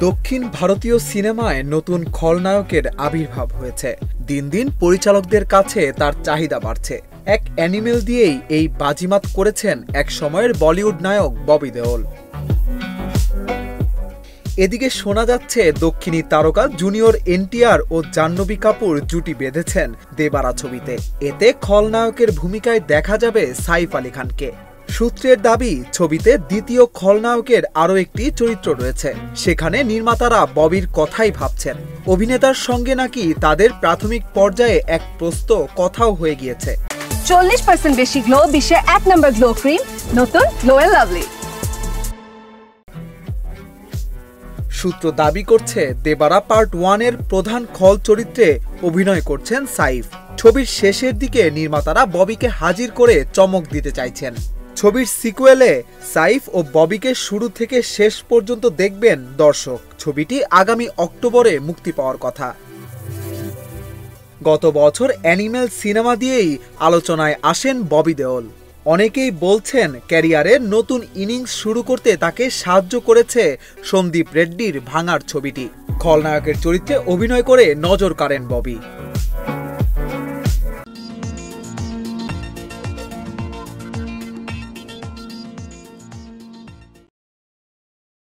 দক্ষিণ ভারতীয় সিনেমায় নতুন খলনায়কের আবির্ভাব হয়েছে। দিন দিন পরিচালকদের কাছে তার চাহিদা বাড়ছে। এক অ্যানিমেল দিয়েই এই বাজিমাত করেছেন এক সময়ের বলিউড নায়ক ববি দেওল। এদিকে শোনা যাচ্ছে দক্ষিণী তারকা জুনিয়র এনটিআর ও জাহ্নবী কাপুর জুটি বেঁধেছেন দেবারা ছবিতে। এতে খলনায়কের ভূমিকায় দেখা যাবে সাইফ আলী খানকে। সূত্রের দাবি, ছবিতে দ্বিতীয় খলনায়কের আরও একটি চরিত্র রয়েছে। সেখানে নির্মাতারা ববির কথাই ভাবছেন। অভিনেতার সঙ্গে নাকি তাদের প্রাথমিক পর্যায়ে এক প্রস্ত কথাও হয়ে গিয়েছে। 40% বেশি গ্লো, বিশ্বের 1 নম্বর গ্লো ক্রিম, নতুন গ্লো এন্ড লাভলি। সূত্র দাবি করছে, দেবারা পার্ট 1 এর প্রধান খল চরিত্রে অভিনয় করছেন সাইফ। ছবির শেষের দিকে নির্মাতারা ববিকে হাজির করে চমক দিতে চাইছেন। ছবির সিকুয়েলে সাইফ ও ববিকে শুরু থেকে শেষ পর্যন্ত দেখবেন দর্শক। ছবিটি আগামী অক্টোবরে মুক্তি পাওয়ার কথা। গত বছর অ্যানিমেল সিনেমা দিয়েই আলোচনায় আসেন ববি দেওল। অনেকেই বলছেন, ক্যারিয়ারের নতুন ইনিংস শুরু করতে তাকে সাহায্য করেছে সন্দীপ রেড্ডির ভাঙার ছবিটি। খলনায়কের চরিত্রে অভিনয় করে নজর কাড়েন ববি।